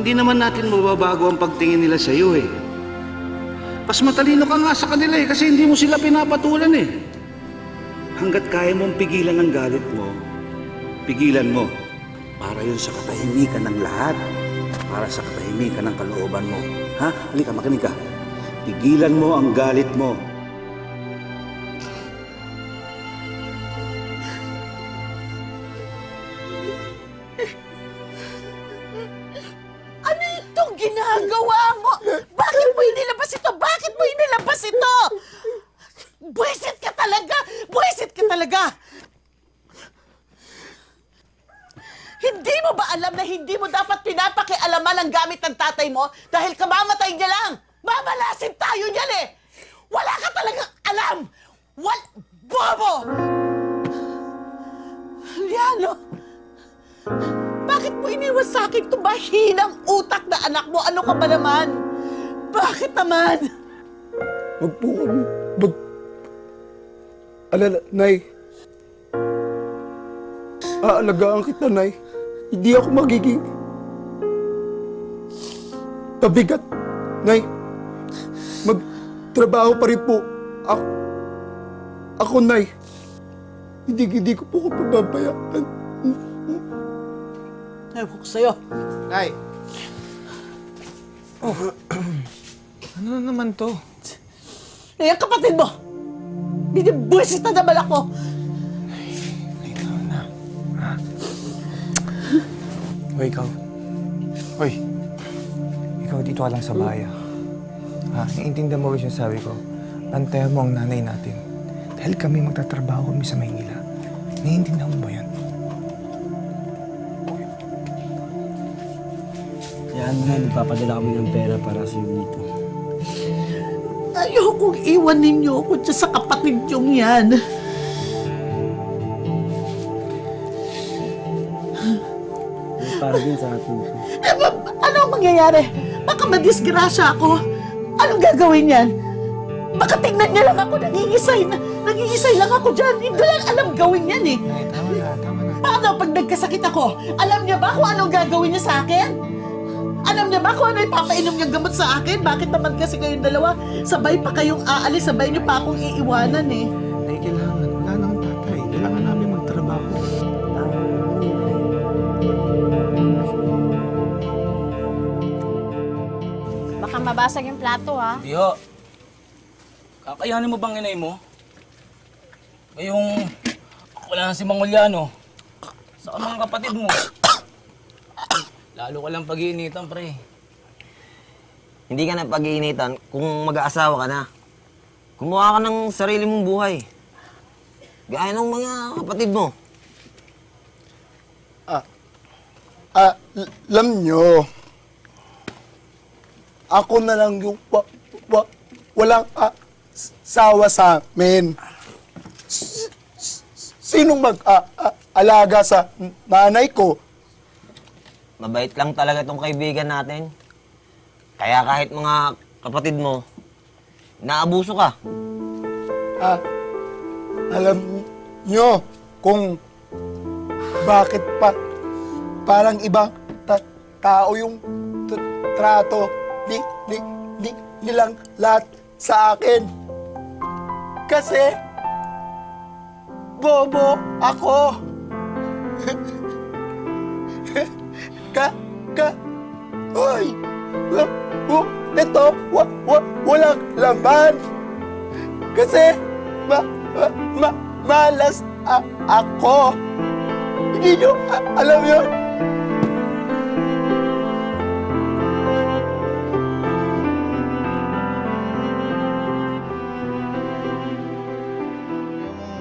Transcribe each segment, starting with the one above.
hindi naman natin mababago ang pagtingin nila sa iyo eh. Mas matalino ka nga sa kanila eh, kasi hindi mo sila pinapatulan eh. Hanggat kaya mong pigilan ang galit mo, pigilan mo. Para yun sa katahimikan ng lahat. Para sa katahimikan ng kalooban mo. Ha? Halika, makinig ka. Pigilan mo ang galit mo. Ano itong ginagawa mo? Bakit mo inilabas ito? Bakit mo inilabas ito? Buwisit ka talaga! Buwisit ka talaga! Hindi mo ba alam na hindi mo dapat pinapakialaman ang gamit ng tatay mo dahil kamamatay niya lang? Mamalasin tayo niyan eh! Wala ka talagang alam! Bobo! Liano, bakit mo iniwan sa akin itong mahinang utak na anak mo? Ano ka ba naman? Bakit naman? Wag po kami alala, Nay. Aalagaan kita, Nay. Hindi ako magiging pabigat, Nay. Magtrabaho pa rin po ako, Nay. Hindi ko po pababayaan. Ewan ko sa'yo. Nay! Oh, ano na naman to? Eh, ang kapatid mo! Binibuisit na naman ako! Nay, tama na. Ha? Hoy, ikaw. Hoy. Ikaw, dito ka lang sa bahay, ah. Ha? Naiintindihan mo ba yung sabi ko? Bantayan mo ang nanay natin. Dahil kami magtatrabaho kami sa Maynila. Naiintindihan mo ba yan? Yan na, nagpapadala kami ng pera para sa iyo dito. Ayokong iwan ninyo ako dyan sa kapatid niyong yan. Para din sa atin. Ano ang mangyayari? Baka madisgrasya ako. Anong gagawin yan? Baka tingnan niya lang ako, nangingisay lang ako dyan. Hindi lang alam gawin yan eh. Nay, tama na, tama na. Paano pag nagkasakit ako? Alam niya ba kung anong gagawin niya sa akin? Alam niya ba kung ano ipapainom niyang gamot sa akin? Bakit naman kasi kayong dalawa, sabay pa kayong aalis, sabay niyo pa akong iiwanan eh. Nay, kailangan. Wala na ang tatay. Kailangan namin magtrabaho. Baka mabasag yung plato, ha? Diho, kakayanin mo bang inay mo? Ngayong wala na si Manguliano. Sa mga kapatid mo. Lalo ka lang pag-iinitan, pre. Hindi ka na pag-iinitan kung mag-aasawa ka na. Kumuha ka ng sarili mong buhay. Gaya ng mga kapatid mo. Alam nyo, ako na lang yung walang sawa sa amin. Sinong mag-alaga sa nanay ko? Mabait lang talaga itong kaibigan natin. Kaya kahit mga kapatid mo, naabuso ka. Alam nyo kung bakit parang ibang tao yung trato nilang lahat sa akin. Kasi bobo ako. Uy! Ito, walang laman. Kasi malas ako. Hindi nyo alam yun?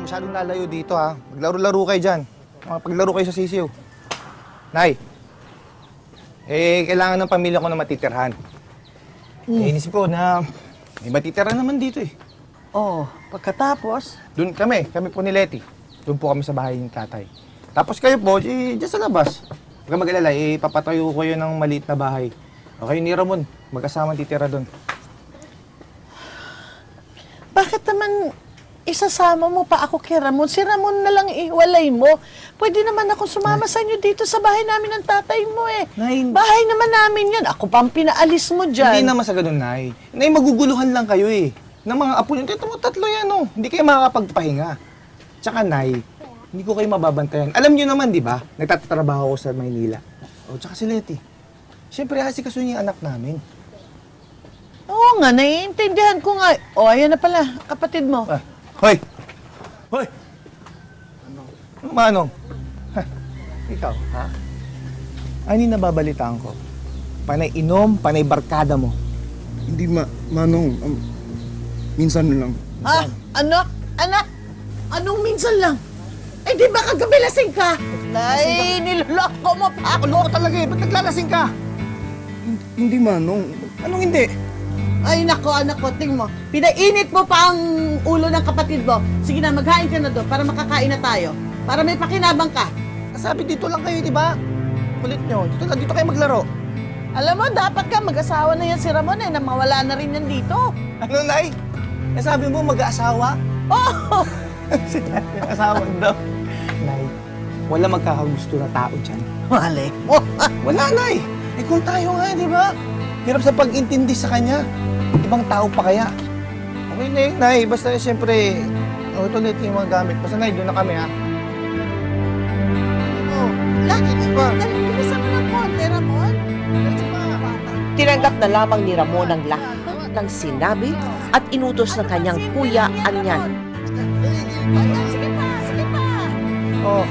Masyadong lalayo dito, ha. Maglaro-laro kayo dyan. Paglaro kayo sa sisiw. Nay, kailangan ng pamilya ko na matitirhan. Inisip ko na may matitirhan naman dito eh. Oh, pagkatapos, Doon kami po ni Letty. Doon po kami sa bahay ng tatay. Tapos kayo po, dyan sa labas. Huwag kang mag-alala, papatayo ko kayo ng maliit na bahay. O kayo ni Ramon, magkasama titira doon. bakit naman isasama mo pa ako kay Ramon. Si Ramon na lang iwalay mo. Pwede naman ako sumama sa inyo dito sa bahay namin ng tatay mo eh. Nay. Bahay naman namin yan. Ako pa ang pinaalis mo dyan. Hindi naman sa ganun, Nay. Nay, maguguluhan lang kayo eh. Ng mga apo nyo, ito mo tatlo yan oh. Hindi kayo makakapagpahinga. Tsaka, Nay, hindi ko kayo mababantayan. Alam nyo naman, di ba? Nagtatrabaho ako sa Maynila. O, tsaka si Letty. Siyempre, asikasuhin niya yung anak namin. Oo nga, naiintindihan ko nga. O, ayan na pala, kapatid mo. Ah, hoy! Hoy! Ano, Manong? Ha, ikaw, ha? Ano yung nababalitaan ko? Panay inom, panay barkada mo. Hindi Manong, minsan lang. Ah, anak, anong minsan lang? Eh, di ba kagabi lasing ka? Ay, niloloko mo pa ako. Ano ka talaga eh? Ba't naglalasing ka? Hindi Manong. Anong hindi? Ay, nako, anak ko, ting mo. Pinainit mo pa ang ulo ng kapatid mo. Sige na, maghain ka na doon para makakain na tayo. Para may pakinabang ka. Sabi dito lang kayo, di ba? Kulit nyo. Dito kayo maglaro. Alam mo, dapat ka mag-asawa na yan si Ramon eh, na mawala na rin yan dito. Ano, Nay? Sabi mo, mag-aasawa? Oh! Asawa daw. Nay, wala magkakagusto na tao dyan. Mali mo. Wala, Nay. Eh kung tayo nga, di ba? Hirap sa pag-intindi sa kanya. Ibang tao pa kaya. Okay na yun, Nay. Basta siyempre, ito ulit yung mga gamit. Basta, Nay, doon na kami, ha? Oh, laki Pa. Bilisan mo ng konti, Ramon. Tinanggap na lamang ni Ramon ang lahat ng sinabi at inutos ng kanyang kuya Anyan. Sige pa, sige pa. Oh,